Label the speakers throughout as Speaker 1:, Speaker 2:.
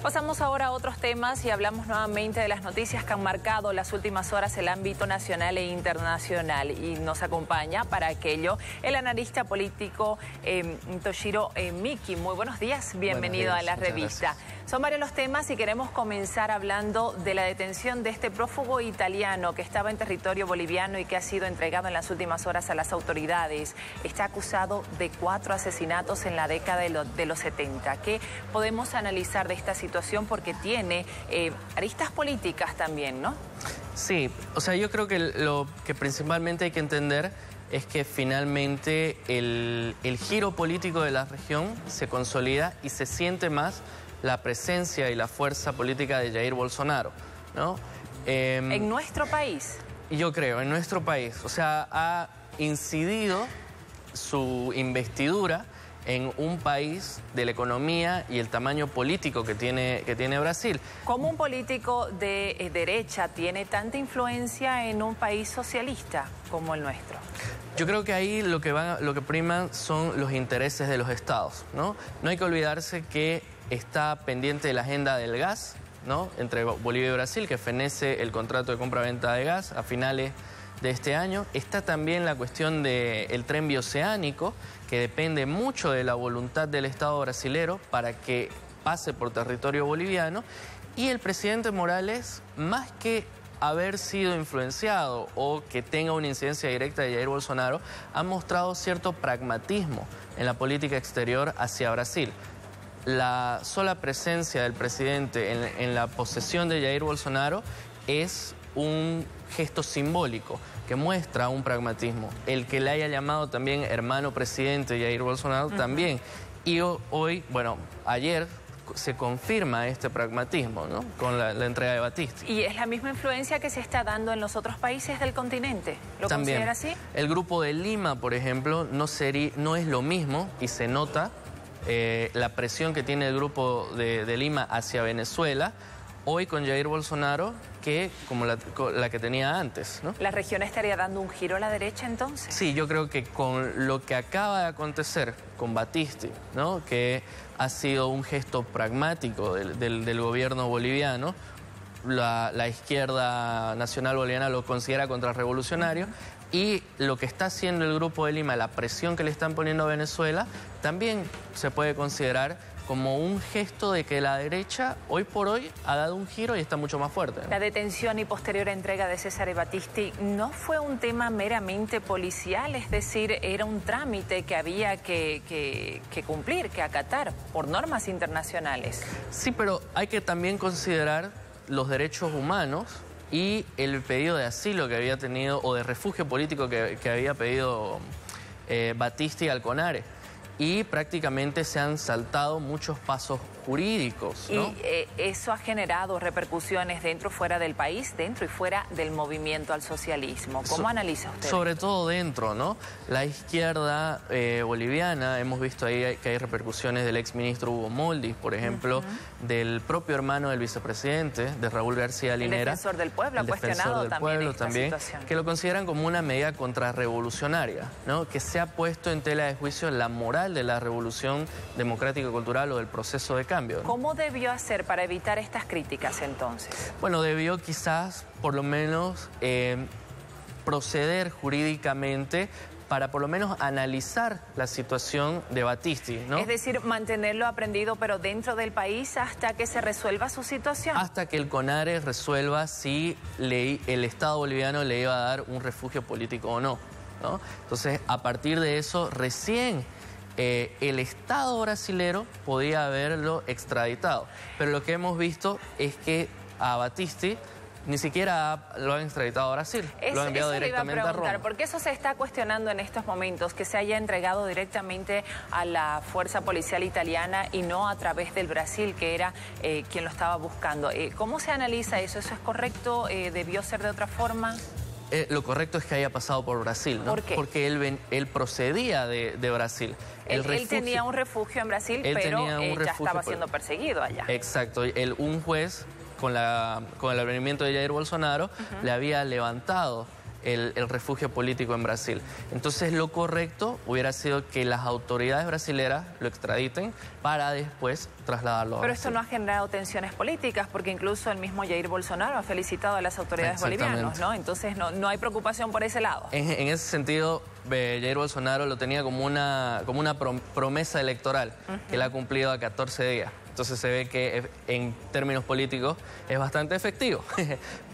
Speaker 1: Pasamos ahora a otros temas y hablamos nuevamente de las noticias que han marcado las últimas horas el ámbito nacional e internacional. Y nos acompaña para aquello el analista político Toshiro Miki. Muy buenos días, bienvenido a la revista. Son varios los temas y queremos comenzar hablando de la detención de este prófugo italiano que estaba en territorio boliviano y que ha sido entregado en las últimas horas a las autoridades. Está acusado de 4 asesinatos en la década de los 70. ¿Qué podemos analizar de esta situación? Porque tiene aristas políticas también, ¿no?
Speaker 2: Sí, o sea, yo creo que lo que principalmente hay que entender es que finalmente el giro político de la región se consolida y se siente más la presencia y la fuerza política de Jair Bolsonaro, ¿no?
Speaker 1: ¿En nuestro país?
Speaker 2: Yo creo, en nuestro país. O sea, ha incidido su investidura en un país de la economía y el tamaño político que tiene Brasil.
Speaker 1: ¿Cómo un político de derecha tiene tanta influencia en un país socialista como el nuestro?
Speaker 2: Yo creo que ahí lo que priman son los intereses de los estados, ¿no? No hay que olvidarse que está pendiente de la agenda del gas, ¿no? Entre Bolivia y Brasil, que fenece el contrato de compra-venta de gas a finales de este año. Está también la cuestión del tren bioceánico, que depende mucho de la voluntad del Estado brasilero para que pase por territorio boliviano. Y el presidente Morales, más que haber sido influenciado o que tenga una incidencia directa de Jair Bolsonaro, ha mostrado cierto pragmatismo en la política exterior hacia Brasil. La sola presencia del presidente en la posesión de Jair Bolsonaro es un gesto simbólico que muestra un pragmatismo. El que le haya llamado también hermano presidente Jair Bolsonaro también. Y hoy, bueno, ayer se confirma este pragmatismo, ¿no? Con la entrega de Battisti.
Speaker 1: ¿Y es la misma influencia que se está dando en los otros países del continente? ¿Lo considera así?
Speaker 2: El Grupo de Lima, por ejemplo, no es lo mismo y se nota la presión que tiene el Grupo de Lima hacia Venezuela hoy con Jair Bolsonaro que como la que tenía antes, ¿no?
Speaker 1: ¿La región estaría dando un giro a la derecha entonces?
Speaker 2: Sí, yo creo que con lo que acaba de acontecer con Battisti, ¿no? Que ha sido un gesto pragmático del gobierno boliviano, la izquierda nacional boliviana lo considera contrarrevolucionario, y lo que está haciendo el Grupo de Lima, la presión que le están poniendo a Venezuela, también se puede considerar como un gesto de que la derecha hoy por hoy ha dado un giro y está mucho más fuerte, ¿no?
Speaker 1: La detención y posterior entrega de Cesare Battisti no fue un tema meramente policial, es decir, era un trámite que había que cumplir, que acatar por normas internacionales.
Speaker 2: Sí, pero hay que también considerar los derechos humanos y el pedido de asilo que había tenido, o de refugio político que había pedido Battisti al CONARE. Y prácticamente se han saltado muchos pasos jurídicos, ¿no?
Speaker 1: Y eso ha generado repercusiones dentro y fuera del país, dentro y fuera del movimiento al socialismo. ¿Cómo analiza usted?
Speaker 2: Sobre todo dentro, ¿no? La izquierda boliviana, hemos visto ahí que hay repercusiones del exministro Hugo Moldis, por ejemplo, del propio hermano del vicepresidente, de Raúl García Linera.
Speaker 1: El defensor del pueblo ha cuestionado también esta situación.
Speaker 2: Que lo consideran como una medida contrarrevolucionaria, ¿no? Que se ha puesto en tela de juicio la moral de la revolución democrática y cultural o del proceso de cambio, ¿no?
Speaker 1: ¿Cómo debió hacer para evitar estas críticas entonces?
Speaker 2: Bueno, debió quizás por lo menos proceder jurídicamente para por lo menos analizar la situación de Battisti, ¿no?
Speaker 1: Es decir, mantenerlo aprendido pero dentro del país hasta que se resuelva su situación.
Speaker 2: Hasta que el CONARE resuelva si el Estado boliviano le iba a dar un refugio político o no, ¿no? Entonces, a partir de eso, recién el Estado brasilero podía haberlo extraditado. Pero lo que hemos visto es que a Battisti ni siquiera lo han extraditado a Brasil, lo han enviado directamente a Roma.
Speaker 1: Porque eso se está cuestionando en estos momentos, que se haya entregado directamente a la fuerza policial italiana y no a través del Brasil, que era quien lo estaba buscando. ¿Cómo se analiza eso? ¿Eso es correcto? ¿Debió ser de otra forma?
Speaker 2: Lo correcto es que haya pasado por Brasil, ¿no?
Speaker 1: ¿Por qué?
Speaker 2: Porque él procedía de Brasil.
Speaker 1: Él tenía un refugio en Brasil, pero ya estaba siendo perseguido allá.
Speaker 2: Exacto. Un juez, con el advenimiento de Jair Bolsonaro, le había levantado el refugio político en Brasil. Entonces lo correcto hubiera sido que las autoridades brasileras lo extraditen para después trasladarlo a
Speaker 1: Pero
Speaker 2: Brasil.
Speaker 1: esto no ha generado tensiones políticas, porque incluso el mismo Jair Bolsonaro ha felicitado a las autoridades bolivianas, ¿no? Entonces no hay preocupación por ese lado.
Speaker 2: En ese sentido, Jair Bolsonaro lo tenía como una promesa electoral, que la ha cumplido a 14 días. Entonces se ve que en términos políticos es bastante efectivo.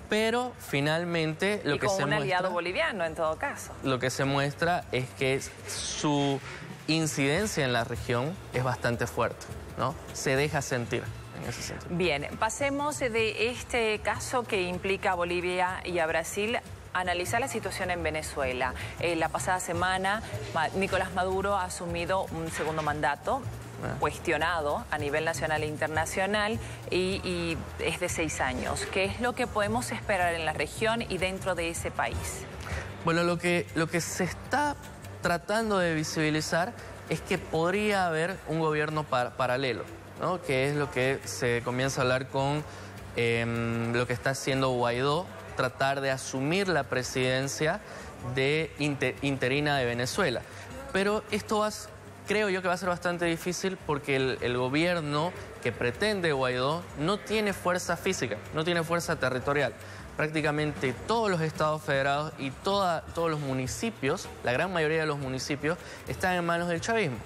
Speaker 2: Pero finalmente lo que se muestra... Y
Speaker 1: con un aliado boliviano en todo caso.
Speaker 2: Lo que se muestra es que su incidencia en la región es bastante fuerte, ¿no? Se deja sentir en ese sentido.
Speaker 1: Bien, pasemos de este caso que implica a Bolivia y a Brasil a analizar la situación en Venezuela. La pasada semana Nicolás Maduro ha asumido un segundo mandato cuestionado a nivel nacional e internacional y es de 6 años. ¿Qué es lo que podemos esperar en la región y dentro de ese país?
Speaker 2: Bueno, lo que se está tratando de visibilizar es que podría haber un gobierno paralelo, ¿no? Que es lo que se comienza a hablar con lo que está haciendo Guaidó, tratar de asumir la presidencia interina de Venezuela. Pero esto creo yo que va a ser bastante difícil porque el gobierno que pretende Guaidó no tiene fuerza física, no tiene fuerza territorial. Prácticamente todos los estados federados y todos los municipios, la gran mayoría de los municipios, están en manos del chavismo.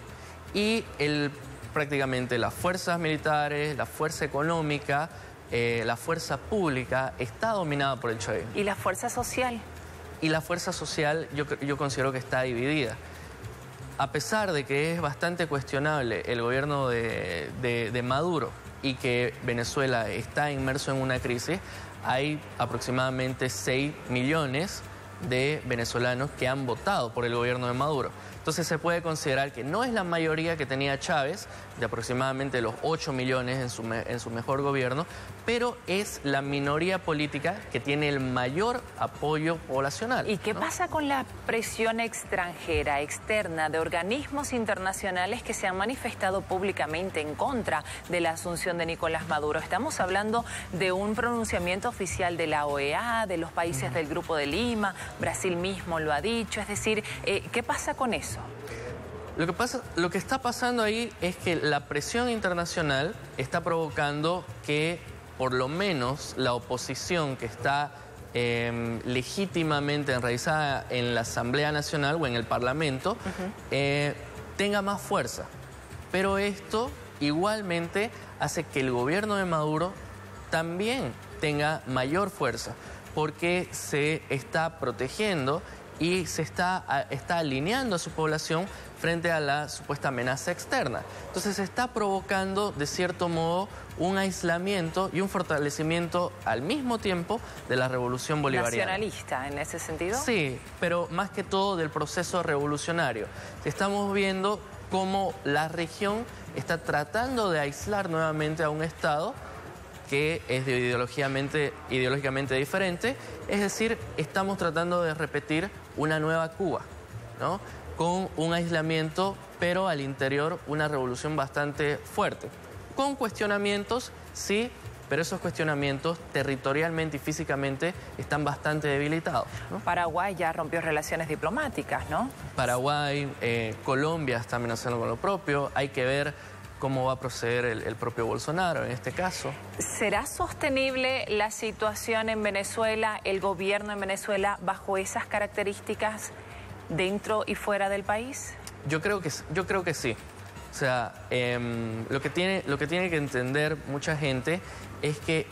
Speaker 2: Y prácticamente las fuerzas militares, la fuerza económica, la fuerza pública está dominada por el chavismo.
Speaker 1: ¿Y la fuerza social?
Speaker 2: Y la fuerza social yo considero que está dividida. A pesar de que es bastante cuestionable el gobierno de Maduro y que Venezuela está inmerso en una crisis, hay aproximadamente 6 millones de venezolanos que han votado por el gobierno de Maduro. Entonces se puede considerar que no es la mayoría que tenía Chávez, de aproximadamente los 8 millones en su mejor gobierno, pero es la minoría política que tiene el mayor apoyo poblacional.
Speaker 1: ¿Y qué pasa con la presión extranjera, externa, de organismos internacionales que se han manifestado públicamente en contra de la asunción de Nicolás Maduro? Estamos hablando de un pronunciamiento oficial de la OEA, de los países del Grupo de Lima, Brasil mismo lo ha dicho, es decir, ¿qué pasa con eso?
Speaker 2: Lo que está pasando ahí es que la presión internacional está provocando que por lo menos la oposición que está legítimamente enraizada en la Asamblea Nacional o en el Parlamento tenga más fuerza. Pero esto igualmente hace que el gobierno de Maduro también tenga mayor fuerza, porque se está protegiendo y se está alineando a su población frente a la supuesta amenaza externa. Entonces se está provocando, de cierto modo, un aislamiento y un fortalecimiento al mismo tiempo de la revolución bolivariana.
Speaker 1: ¿Nacionalista en ese sentido?
Speaker 2: Sí, pero más que todo del proceso revolucionario. Estamos viendo cómo la región está tratando de aislar nuevamente a un Estado que es ideológicamente diferente, es decir, estamos tratando de repetir una nueva Cuba, ¿no? Con un aislamiento, pero al interior una revolución bastante fuerte. Con cuestionamientos, sí, pero esos cuestionamientos territorialmente y físicamente están bastante debilitados, ¿no?
Speaker 1: Paraguay ya rompió relaciones diplomáticas, ¿no?
Speaker 2: Paraguay, Colombia está amenazando con lo propio, hay que ver cómo va a proceder el propio Bolsonaro en este caso.
Speaker 1: ¿Será sostenible la situación en Venezuela, el gobierno en Venezuela, bajo esas características dentro y fuera del país?
Speaker 2: Yo creo que sí. O sea, lo que tiene que entender mucha gente es que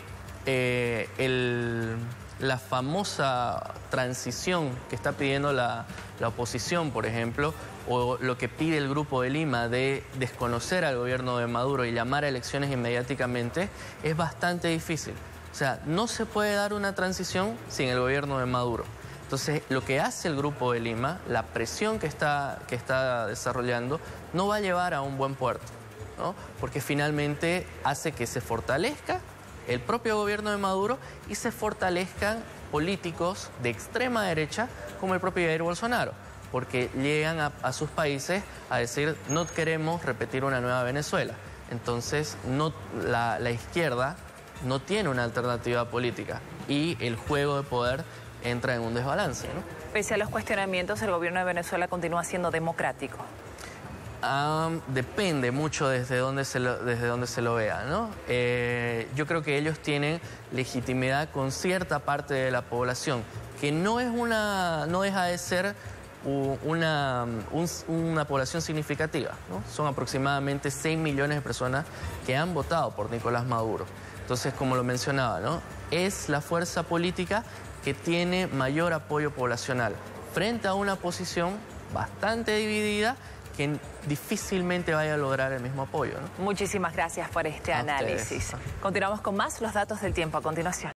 Speaker 2: la famosa transición que está pidiendo la oposición, por ejemplo, o lo que pide el Grupo de Lima de desconocer al gobierno de Maduro y llamar a elecciones inmediatamente, es bastante difícil. O sea, no se puede dar una transición sin el gobierno de Maduro. Entonces, lo que hace el Grupo de Lima, la presión que está desarrollando, no va a llevar a un buen puerto, ¿no? Porque finalmente hace que se fortalezca el propio gobierno de Maduro y se fortalezcan políticos de extrema derecha como el propio Jair Bolsonaro, porque llegan a sus países a decir no queremos repetir una nueva Venezuela. Entonces la izquierda no tiene una alternativa política y el juego de poder entra en un desbalance, ¿no?
Speaker 1: Pese a los cuestionamientos, el gobierno de Venezuela continúa siendo democrático.
Speaker 2: Depende mucho desde dónde se lo vea, ¿no? Yo creo que ellos tienen legitimidad con cierta parte de la población, que no deja de ser una población significativa, ¿no? Son aproximadamente 6 millones de personas que han votado por Nicolás Maduro. Entonces, como lo mencionaba, ¿no? Es la fuerza política que tiene mayor apoyo poblacional frente a una oposición bastante dividida que difícilmente vaya a lograr el mismo apoyo, ¿no?
Speaker 1: Muchísimas gracias por este análisis. Continuamos con más los datos del tiempo a continuación.